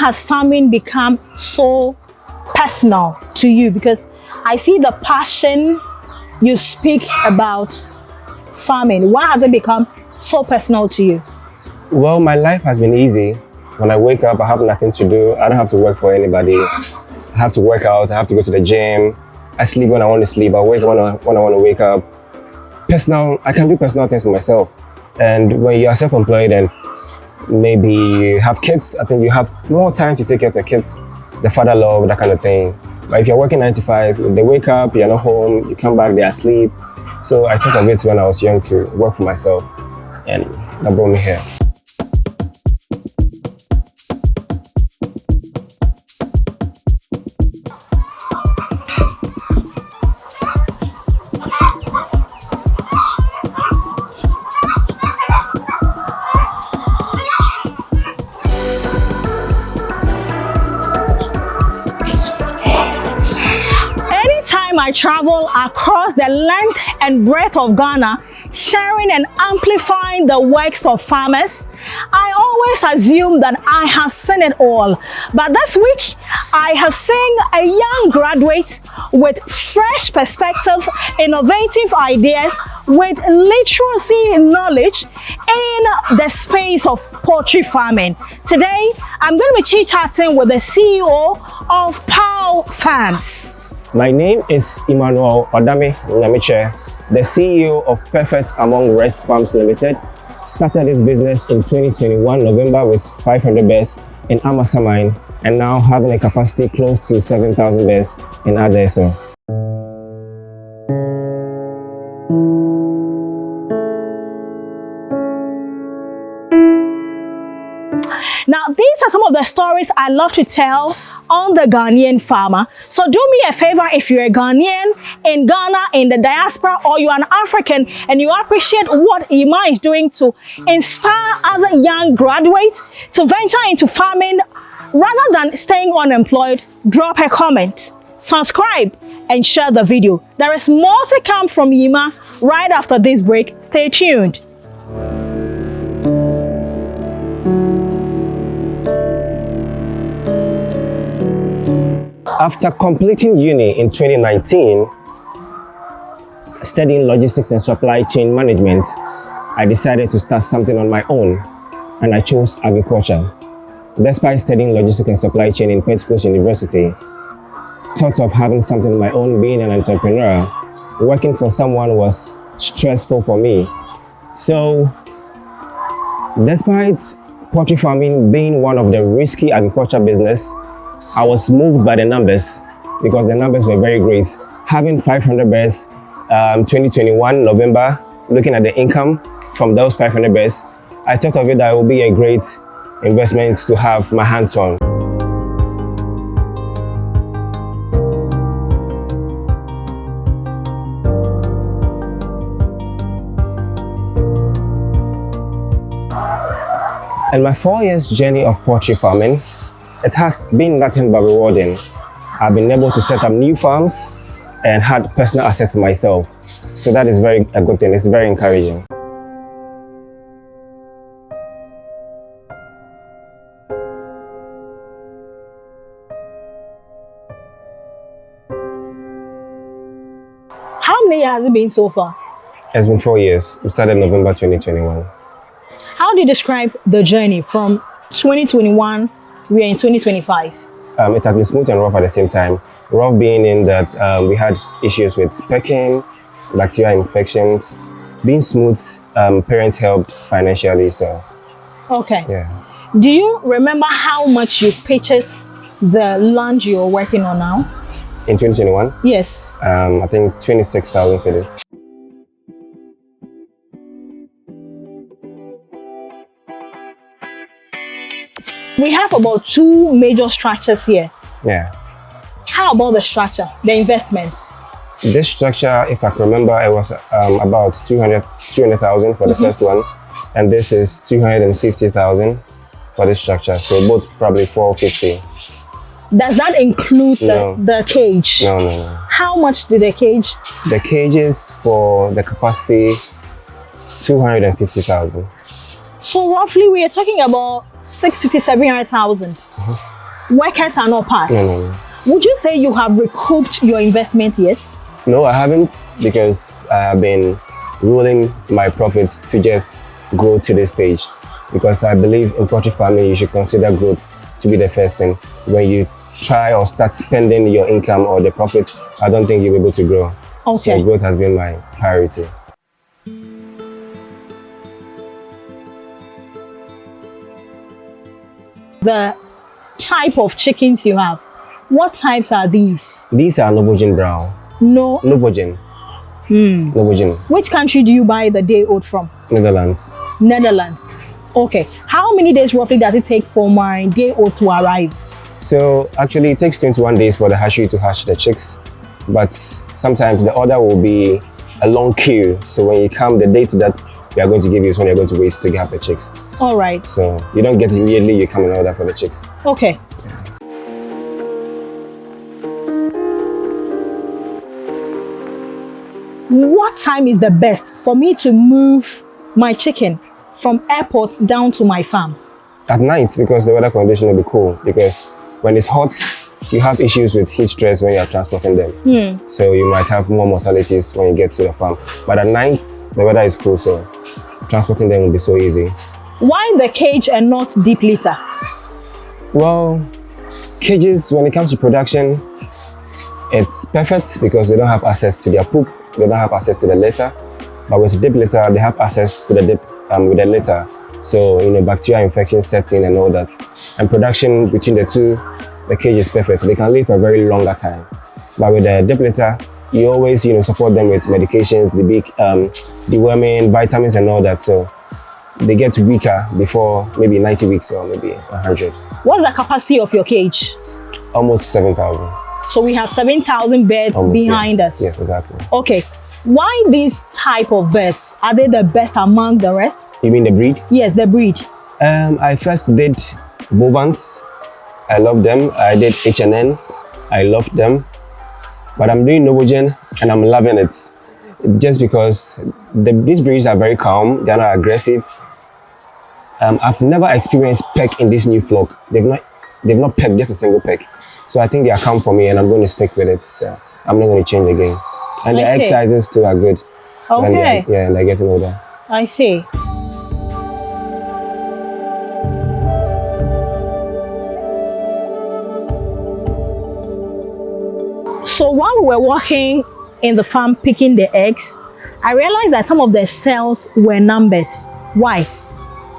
has farming become so personal to you? Because I see the passion you speak about farming. Why has it become so personal to you? Well, my life has been easy. When I wake up, I have nothing to do. I don't have to work for anybody. I have to work out. I have to go to the gym. I sleep when I want to sleep. I wake when I want to wake up. I can do personal things for myself. And when you are self-employed and maybe you have kids, I think you have more time to take care of your kids, the father love, that kind of thing. But if you're working 9 to 5, they wake up, you're not home, you come back, they are asleep. So I thought of it when I was young to work for myself, and that brought me here. I travel across the length and breadth of Ghana, sharing and amplifying the works of farmers, I always assume that I have seen it all. But this week, I have seen a young graduate with fresh perspective, innovative ideas, with literacy knowledge in the space of poultry farming. Today, I'm going to be chit-chatting with the CEO of Pow Farms. My name is Emmanuel Odame Nyamiche, the CEO of Perfect Among Rest Farms Limited. Started this business in 2021 November with 500 birds in Amasamine, and now having a capacity close to 7,000 birds in Adeso. Now, these are some of the stories I love to tell on the Ghanaian farmer. So do me a favor, if you're a Ghanaian in Ghana, in the diaspora, or you're an African and you appreciate what Ima is doing to inspire other young graduates to venture into farming rather than staying unemployed, drop a comment, subscribe, and share the video. There is more to come from Ima right after this break. Stay tuned. After completing uni in 2019, studying logistics and supply chain management, I decided to start something on my own, and I chose agriculture. Despite studying logistics and supply chain in Pentecost University, thought of having something on my own, being an entrepreneur, working for someone was stressful for me. So, despite poultry farming being one of the risky agriculture business, I was moved by the numbers because the numbers were very great. Having 500 birds, 2021 November, looking at the income from those 500 birds, I thought of it that it would be a great investment to have my hands on. In my 4 years journey of poultry farming, it has been nothing but rewarding. I've been able to set up new farms and had personal assets for myself. So that is a good thing. It's very encouraging. How many years has it been so far? It's been 4 years. We started November 2021. How do you describe the journey from 2021? We are in 2025. It has been smooth and rough at the same time. Rough being in that we had issues with pecking, bacterial infections. Being smooth, parents helped financially, so. Okay. Yeah. Do you remember how much you purchased the land you're working on now? In 2021? Yes. I think 26,000 cedis. We have about 2 major structures here. Yeah. How about the structure, the investments? This structure, if I can remember, it was about 200,000 for the first one, and this is 250,000 for this structure. So both probably 450. Does that include the cage? No, no, no. How much did the cage? The cages for the capacity 250,000. So roughly we are talking about 650,000 to 700,000. Workers are not part. No. Would you say you have recouped your investment yet? No, I haven't, because I have been rolling my profits to just grow to this stage. Because I believe in poultry farming, you should consider growth to be the first thing. When you try or start spending your income or the profit, I don't think you'll be able to grow. Okay. So growth has been my priority. The type of chickens you have, what types are these? These are Novogen brown. Novogen. Novogen. Which country do you buy the day old from? Netherlands. Netherlands. Okay. How many days roughly does it take for my day old to arrive? So actually it takes 21 days for the hatchery to hatch the chicks, but sometimes the order will be a long queue. So when you come, the date that we are going to give you is when you're going to wait to have the chicks. All right. So you don't get it immediately, you come in order for the chicks. Okay. What time is the best for me to move my chicken from airport down to my farm? At night, because the weather condition will be cool. Because when it's hot, you have issues with heat stress when you are transporting them. So you might have more mortalities when you get to the farm. But at night, the weather is cool, so transporting them will be so easy. Why the cage and not deep litter? Well, cages, when it comes to production, it's perfect because they don't have access to their poop, they don't have access to the litter. But with deep litter, they have access to the dip with the litter. So, bacterial infection sets in and all that. And production between the two, the cage is perfect. So they can live for a very longer time. But with the deep litter, you always, support them with medications, the big deworming, vitamins and all that. So they get weaker before maybe 90 weeks or maybe 100. What's the capacity of your cage? Almost 7,000. So we have 7,000 birds behind us. Yes, exactly. Okay. Why these type of birds? Are they the best among the rest? You mean the breed? Yes, the breed. I first did bovans. I love them. I did H&N. I loved them. But I'm doing Novogen and I'm loving it. Just because these breeds are very calm. They're not aggressive. I've never experienced peck in this new flock. They've not pecked just a single peck. So I think they are calm for me and I'm going to stick with it. So I'm not going to change again. And the egg sizes too are good. Okay. And they're getting older. I see. So while we were walking in the farm picking the eggs, I realized that some of the cells were numbered. Why?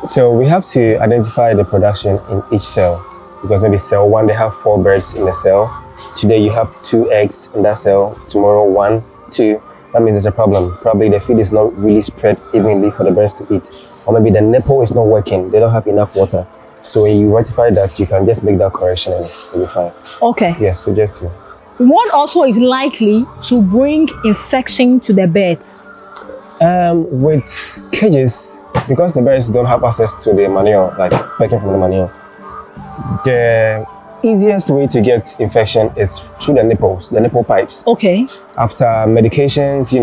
So we have to identify the production in each cell. Because maybe cell 1, they have 4 birds in the cell. Today you have 2 eggs in that cell. Tomorrow 1, 2. That means there's a problem. Probably the feed is not really spread evenly for the birds to eat. Or maybe the nipple is not working. They don't have enough water. So when you rectify that, you can just make that correction and it'll be fine. Okay. Yes, so just to. What also is likely to bring infection to the birds? With cages, because the birds don't have access to the manure, like pecking from the manure, the easiest way to get infection is through the nipples, the nipple pipes. Okay. After medications,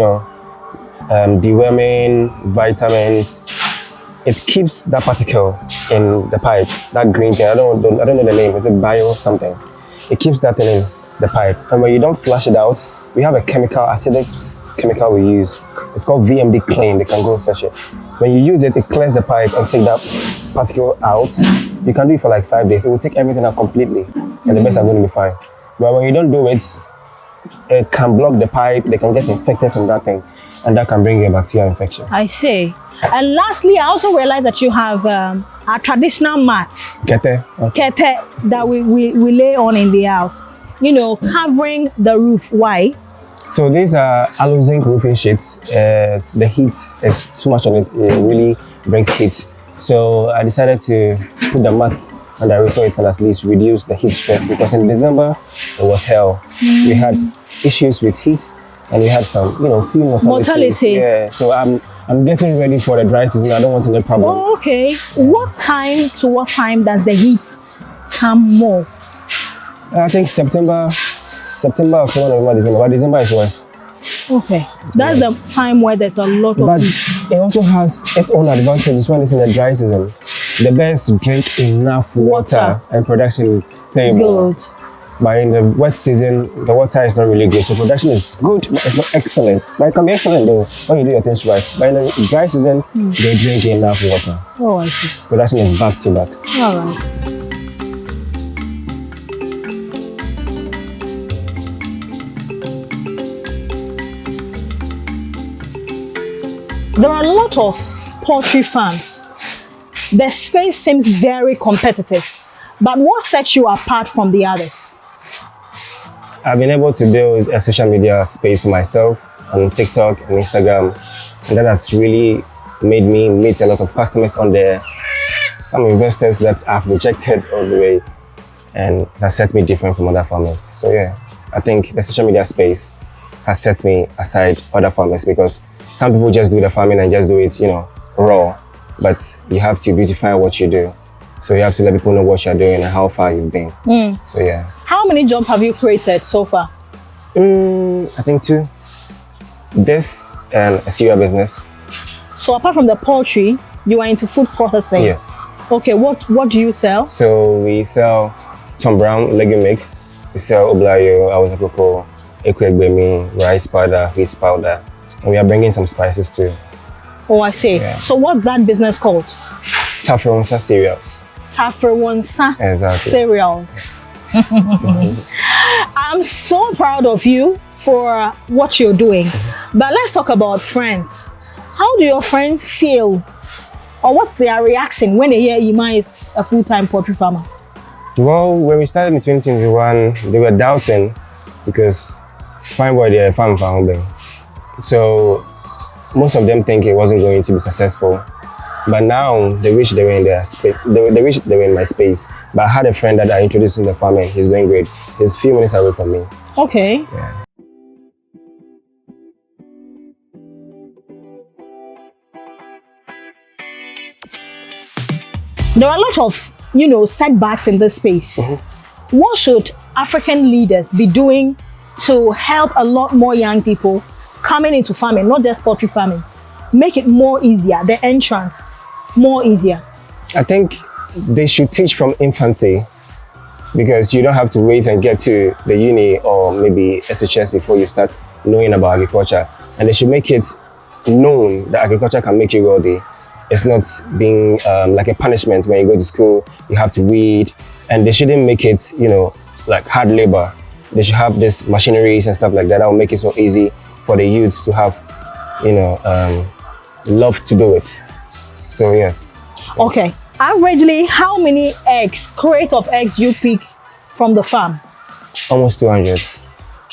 deworming, vitamins, it keeps that particle in the pipe, that green thing. I don't know the name. Is it bio something? It keeps that thing in the pipe. And when you don't flush it out, we have a acidic chemical we use. It's called VMD Clean. They can go search it. When you use it, it clears the pipe and take that particle out. You can do it for like 5 days. It will take everything out completely, and the birds are going to be fine. But when you don't do it, it can block the pipe. They can get infected from that thing, and that can bring you a bacterial infection. I see. And lastly, I also realized that you have our traditional mats. Kete. Okay. Kete that we lay on in the house. Covering the roof. Why? So these are alu zinc roofing sheets. The heat is too much on it. It really brings heat. So I decided to put the mat under it so it can at least reduce the heat stress, because in December it was hell. We had issues with heat and we had some, few mortalities. Yeah. So I'm getting ready for the dry season. I don't want any problem. Oh, okay. What time to what time does the heat come more? I think September, October, November, December. But December is worse. Okay. That's the time where there's a lot of heat. But it also has its own advantages when it's in the dry season. The birds drink enough water and production is stable. Good. But in the wet season, the water is not really good. So production is good, but it's not excellent. But it can be excellent though when you do your things right. But in the dry season, they drink enough water. Oh, I see. Production is back to back. All right. There are a lot of poultry farms. The space seems very competitive. But what sets you apart from the others? I've been able to build a social media space for myself on TikTok and Instagram. And that has really made me meet a lot of customers on there. Some investors that I've rejected all the way. And that set me different from other farmers. So yeah, I think the social media space has set me aside other farmers because some people just do the farming and just do it, raw. But you have to beautify what you do. So you have to let people know what you're doing and how far you've been. So yeah. How many jobs have you created so far? I think 2. This and a cereal business. So apart from the poultry, you are into food processing? Yes. Okay, what do you sell? So we sell Tom Brown legume mix. We sell oblayo, awosakoko, ekwegbemi, rice powder, wheat powder. And we are bringing some spices too. Oh, I see. Yeah. So what's that business called? Tafronsa cereals. Tafronsa Exactly. cereals. I'm so proud of you for what you're doing. But let's talk about friends. How do your friends feel? Or what's their reaction when they hear Ima is a full-time poultry farmer? Well, when we started in 2021, they were doubting because fine boy, they're a farm for home. So most of them think it wasn't going to be successful. But now they wish they were in their space. They wish they were in my space. But I had a friend that I introduced in the farming. He's doing great. He's a few minutes away from me. Okay. Yeah. There are a lot of, setbacks in this space. What should African leaders be doing to help a lot more young people coming into farming, not just poultry farming? Make it more easier, the entrance more easier. I think they should teach from infancy because you don't have to wait and get to the uni or maybe SHS before you start knowing about agriculture. And they should make it known that agriculture can make you wealthy. It's not being like a punishment when you go to school, you have to weed. And they shouldn't make it, like hard labor. They should have this machineries and stuff like that. That will make it so easy for the youths to have, love to do it. So yes. Okay. Averagely, how many crates of eggs do you pick from the farm? Almost 200.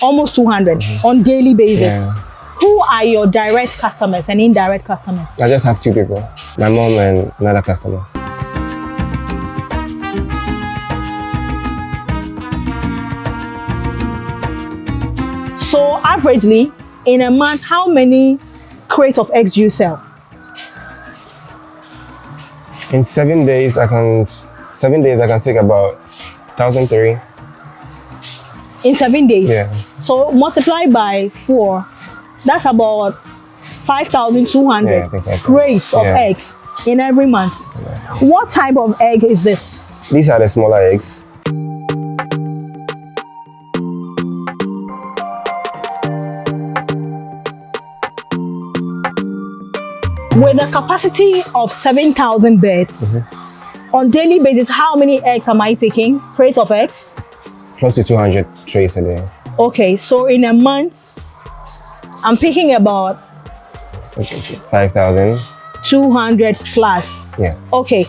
Almost 200 on daily basis. Yeah. Who are your direct customers and indirect customers? I just have 2 people, my mom and another customer. So averagely, in a month, how many crates of eggs do you sell? In 7 days, I can take about 1,003. In 7 days? Yeah. So multiply by 4, that's about 5,200 Yeah, I think that's crates of yeah. eggs in every month. Yeah. What type of egg is this? These are the smaller eggs. With a capacity of 7,000 birds, on daily basis, how many eggs am I picking? Crates of eggs? Close to 200 trays a day. Okay, so in a month, I'm picking about 5,000. 200 plus. Yeah. Okay,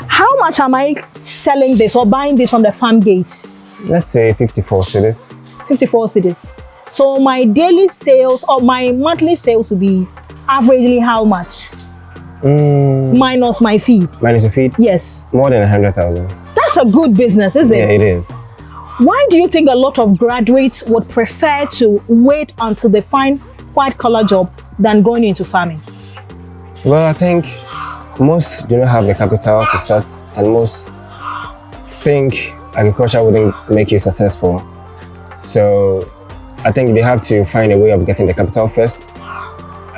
how much am I selling this or buying this from the farm gates? Let's say 54 cities. 54 cities. So my daily sales or my monthly sales will be averagely how much? Minus my feed. Minus a feed? Yes. More than 100,000. That's a good business, isn't Yeah, it? it is. Why do you think a lot of graduates would prefer to wait until they find white collar job than going into farming? Well, I think most do not have the capital to start, and most think agriculture wouldn't make you successful. So I think they have to find a way of getting the capital first.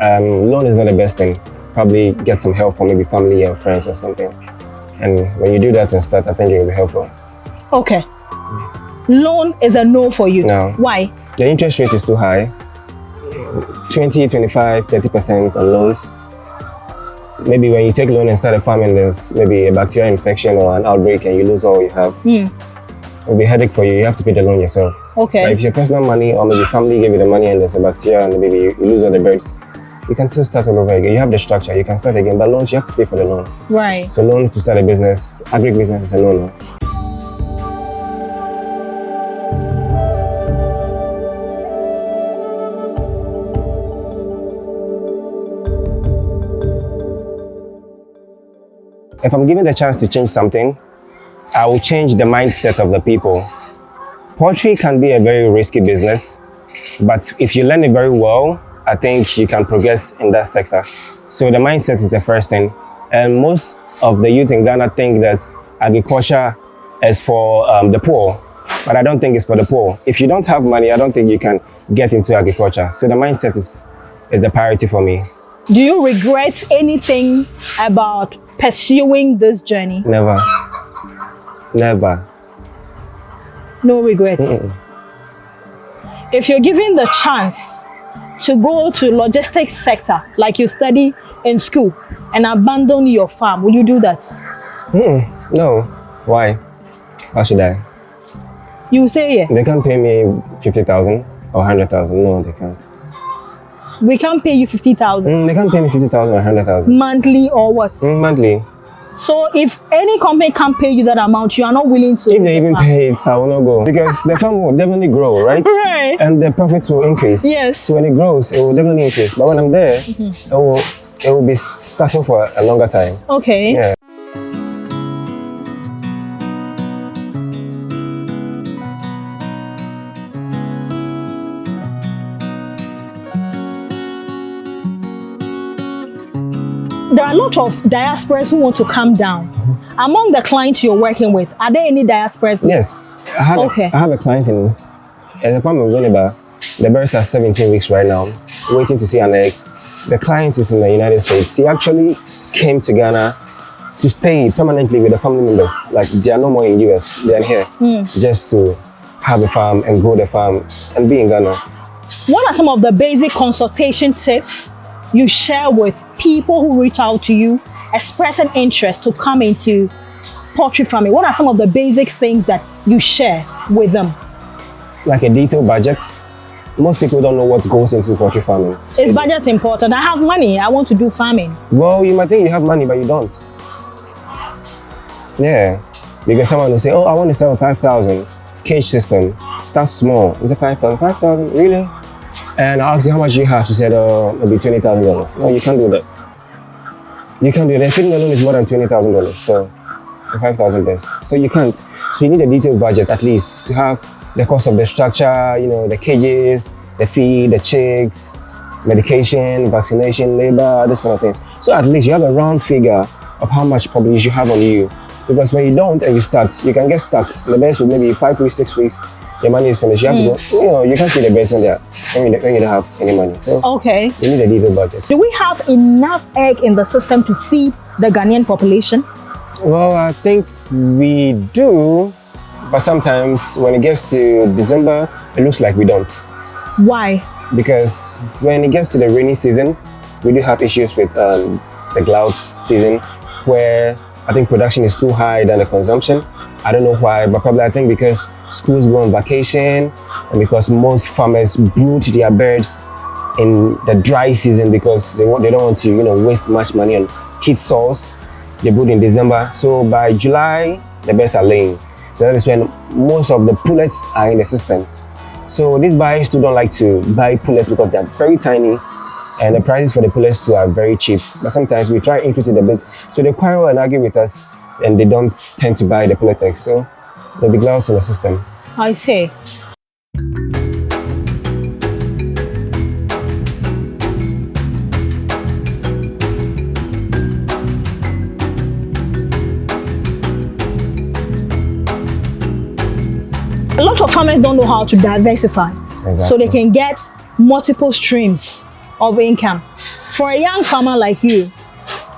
Loan is not the best thing. Probably get some help from maybe family or friends or something. And when you do that and start, I think it will be helpful. Okay. Loan is a no for you. No. Why? The interest rate is too high. 20, 25, 30% on loans. Maybe when you take loan and start a farming, there's maybe a bacterial infection or an outbreak and you lose all you have. It will be a headache for you. You have to pay the loan yourself. Okay. But if your personal money or maybe family gave you the money and there's a bacteria and maybe you lose all the birds, you can still start all over again. You have the structure, you can start again. But loans, you have to pay for the loan. Right. So loan to start a business, agri-business is a no-no. If I'm given the chance to change something, I will change the mindset of the people. Poultry can be a very risky business, but if you learn it very well, I think you can progress in that sector. So the mindset is the first thing. And most of the youth in Ghana think that agriculture is for the poor, but I don't think it's for the poor. If you don't have money, I don't think you can get into agriculture. So the mindset is the priority for me. Do you regret anything about pursuing this journey? Never. Never. No regrets. If you're given the chance to go to logistics sector like you study in school and abandon your farm, will you do that? No. Why? Why should I? You say yeah. They can't pay me 50,000 or 100,000. No, they can't. We can't pay you 50,000. They can't pay me 50,000 or 100,000. Monthly or what? Monthly. So if any company can't pay you that amount, you are not willing to. If they even pay it, I will not go. Because the farm will definitely grow, right? Right. And the profits will increase. Yes. So when it grows, it will definitely increase. But when I'm there, it will be starting for a longer time. Okay. Yeah. There are a lot of diasporans who want to come down. Among the clients you're working with, are there any diasporans? Yes. I have a client in a farm in Winneba. The birds are 17 weeks right now, waiting to see an egg. The client is in the United States. He actually came to Ghana to stay permanently with the family members. Like, they are no more in US, they are here just to have a farm and grow the farm and be in Ghana. What are some of the basic consultation tips you share with people who reach out to you, express an interest to come into poultry farming? What are some of the basic things that you share with them? Like a detailed budget. Most people don't know what goes into poultry farming. Is budget important? I have money, I want to do farming. Well, you might think you have money, but you don't. Yeah, because someone will say, oh, I want to sell a 5,000 cage system. Start small. Is it 5,000? 5,000? Really? And I asked her how much you have. She said, maybe $20,000. No, you can't do that. You can't do that. Feeding alone is more than $20,000. So, 5,000 best. So you can't. So you need a detailed budget at least to have the cost of the structure, you know, the cages, the feed, the chicks, medication, vaccination, labor, those kind of things. So at least you have a round figure of how much probably you should have on you. Because when you don't and you start, you can get stuck. The best with maybe 5 weeks, 6 weeks, your money is finished. You have to go, you know, you can't see the best when you don't have any money. So okay. You need a detailed budget. Do we have enough egg in the system to feed the Ghanaian population? Well, I think we do, but sometimes when it gets to December, it looks like we don't. Why? Because when it gets to the rainy season, we do have issues with the drought season where I think production is too high than the consumption. I don't know why, but probably I think because schools go on vacation and because most farmers brood their birds in the dry season because they don't want to, you know, waste much money on heat source. They brood in December. So by July, the birds are laying. So that is when most of the pullets are in the system. So these buyers too don't like to buy pullets because they're very tiny and the prices for the pullets too are very cheap. But sometimes we try to increase it a bit. So they quarrel and argue with us and they don't tend to buy the pullet eggs. So there'll be glouts in the system. I see. A lot of farmers don't know how to diversify. Exactly. So they can get multiple streams of income. For a young farmer like you,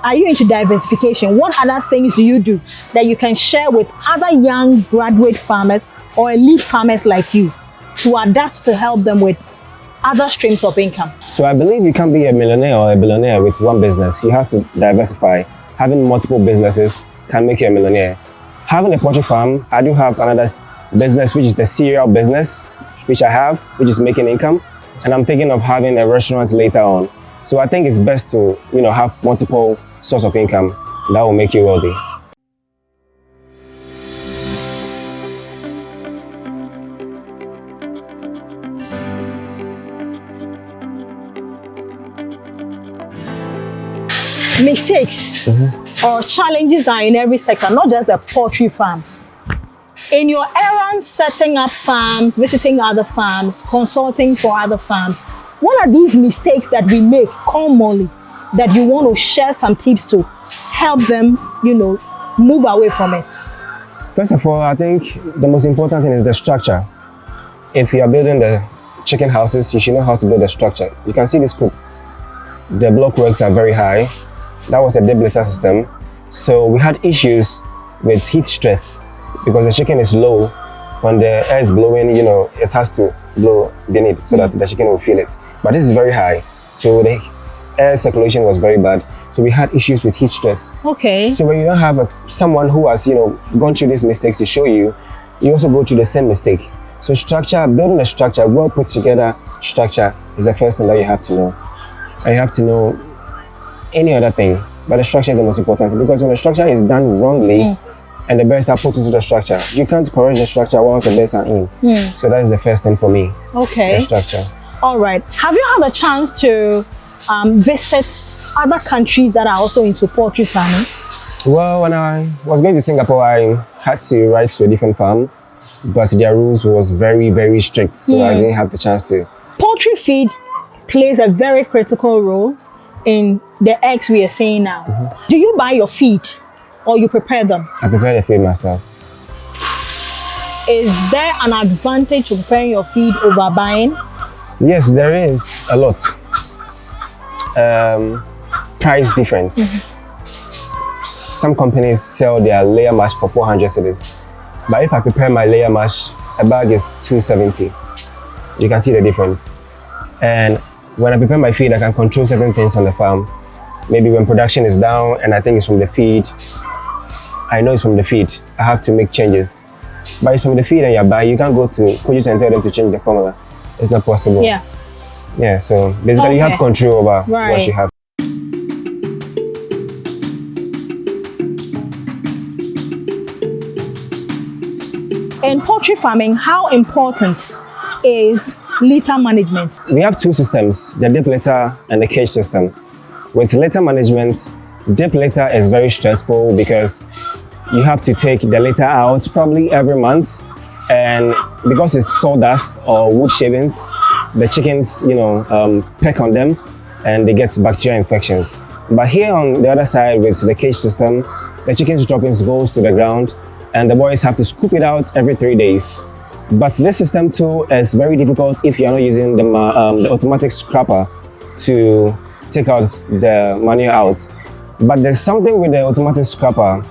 are you into diversification? What other things do you do that you can share with other young graduate farmers or elite farmers like you to adapt to help them with other streams of income? So I believe you can't be a millionaire or a billionaire with one business. You have to diversify. Having multiple businesses can make you a millionaire. Having a poultry farm, I do have another business, which is the cereal business, which I have, which is making income. And I'm thinking of having a restaurant later on. So I think it's best to, have multiple sources of income that will make you wealthy. Mistakes or challenges are in every sector, not just the poultry farm. In your errands, setting up farms, visiting other farms, consulting for other farms, what are these mistakes that we make commonly that you want to share some tips to help them, move away from it? First of all, I think the most important thing is the structure. If you are building the chicken houses, you should know how to build the structure. You can see this coop. The block works are very high. That was a deep litter system. So we had issues with heat stress because the chicken is low. When the air is blowing, it has to blow beneath so that the chicken will feel it. But this is very high. So the air circulation was very bad. So we had issues with heat stress. Okay. So when you don't have someone who has, gone through these mistakes to show you, you also go through the same mistake. So structure, building a structure, well put together structure is the first thing that you have to know. And you have to know any other thing, but the structure is the most important thing, because when the structure is done wrongly and the birds are put into the structure, you can't correct the structure once the birds are in. So that is the first thing for me. Okay. The structure. All right. Have you had a chance to visit other countries that are also into poultry farming? Well, when I was going to Singapore, I had to write to a different farm, but their rules was very, very strict, so I didn't have the chance to. Poultry feed plays a very critical role in the eggs we are seeing now. Do you buy your feed or you prepare them? I prepare the feed myself. Is there an advantage to preparing your feed over buying? Yes, there is a lot. Price difference. Some companies sell their layer mash for 400 cedis. But if I prepare my layer mash, a bag is 270. You can see the difference. And when I prepare my feed, I can control certain things on the farm. Maybe when production is down and I think it's from the feed, I know it's from the feed, I have to make changes. But it's from the feed and you buy, you can't go to produce and tell them to change the formula. It's not possible. Yeah. Yeah, so basically you have control over what you have. In poultry farming, how important is litter management? We have two systems, the deep litter and the cage system. With litter management, deep litter is very stressful because you have to take the litter out probably every month, and because it's sawdust or wood shavings, the chickens, peck on them and they get bacterial infections. But here on the other side with the cage system, the chicken's droppings goes to the ground and the boys have to scoop it out every 3 days. But this system too is very difficult if you're not using the automatic scrapper to take out the manure out. But there's something with the automatic scrapper.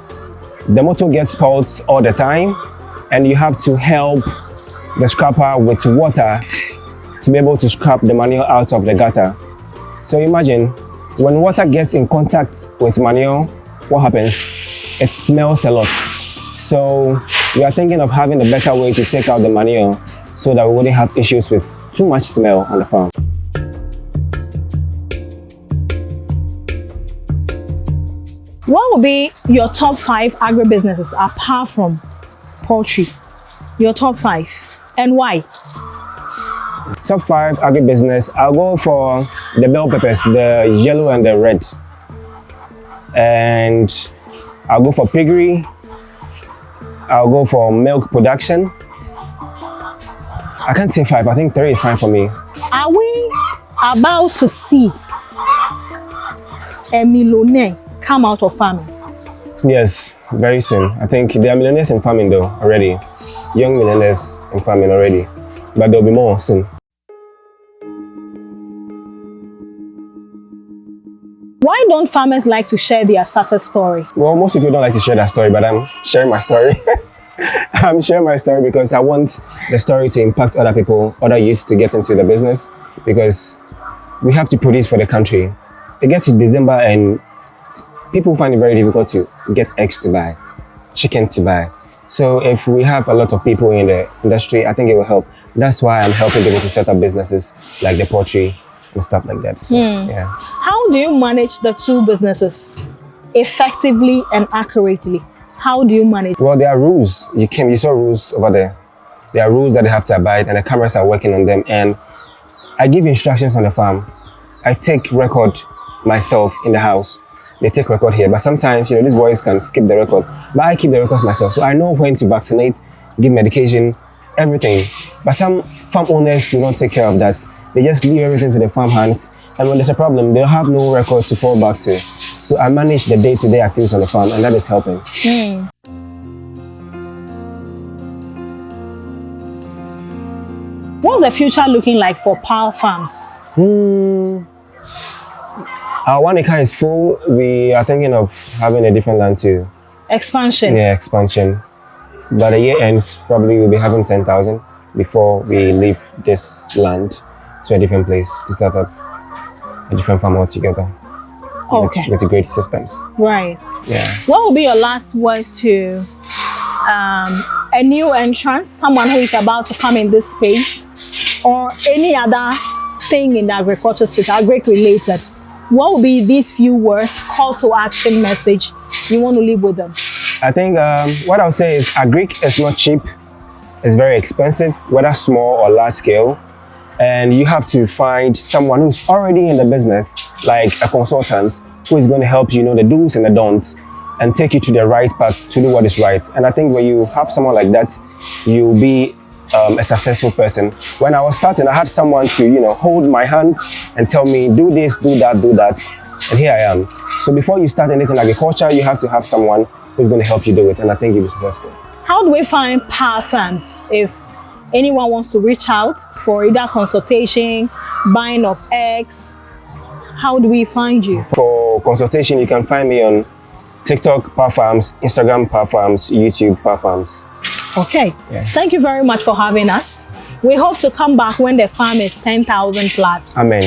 The motor gets spoiled all the time and you have to help the scrapper with water to be able to scrap the manure out of the gutter. So imagine when water gets in contact with manure, what happens? It smells a lot. So we are thinking of having a better way to take out the manure so that we wouldn't have issues with too much smell on the farm. What would be your top 5 agribusinesses apart from poultry? Your top 5, and why? Top 5 agribusiness, I'll go for the bell peppers, the yellow and the red. And I'll go for piggery. I'll go for milk production. I can't say 5, I think 3 is fine for me. Are we about to see a millionaire come out of farming? Yes, very soon. I think there are millionaires in farming though already. Young millionaires in farming already. But there'll be more soon. Why don't farmers like to share their success story? Well, most people don't like to share that story, but I'm sharing my story. I'm sharing my story because I want the story to impact other people, other youth to get into the business, because we have to produce for the country. It gets to December and people find it very difficult to get eggs to buy, chicken to buy. So if we have a lot of people in the industry, I think it will help. That's why I'm helping people to set up businesses like the poultry and stuff like that. So, yeah. How do you manage the two businesses effectively and accurately? How do you manage? Well, there are rules. You saw rules over there. There are rules that they have to abide, and the cameras are working on them. And I give instructions on the farm. I take record myself in the house. They take record here, but sometimes, these boys can skip the record. But I keep the records myself, so I know when to vaccinate, give medication, everything. But some farm owners do not take care of that. They just leave everything to the farm hands, and when there's a problem, they'll have no record to fall back to. So I manage the day-to-day activities on the farm, and that is helping. What's the future looking like for Pow Farms? Our 1 acre is full. We are thinking of having a different land too. Expansion. Yeah, expansion. By the year ends, probably we'll be having 10,000 before we leave this land to a different place to start up a different farm altogether. Okay. With the great systems. Right. Yeah. What will be your last words to a new entrant, someone who is about to come in this space, or any other thing in the agriculture space, agri-related? What will be these few words, call to action message you want to leave with them? I think what I'll say is agri is not cheap. It's very expensive, whether small or large scale. And you have to find someone who's already in the business, like a consultant, who is going to help you know the do's and the don'ts and take you to the right path to do what is right. And I think when you have someone like that, you'll be a successful person. When I was starting, I had someone to, hold my hand and tell me, do this, do that, do that. And here I am. So before you start anything in agriculture, you have to have someone who's going to help you do it. And I think you'll be successful. How do we find Pow Farms if anyone wants to reach out for either consultation, buying of eggs? How do we find you? For consultation, you can find me on TikTok, Pow Farms, Instagram, Pow Farms, YouTube, Pow Farms. Okay. Yeah. Thank you very much for having us. We hope to come back when the farm is 10,000 plus. Amen.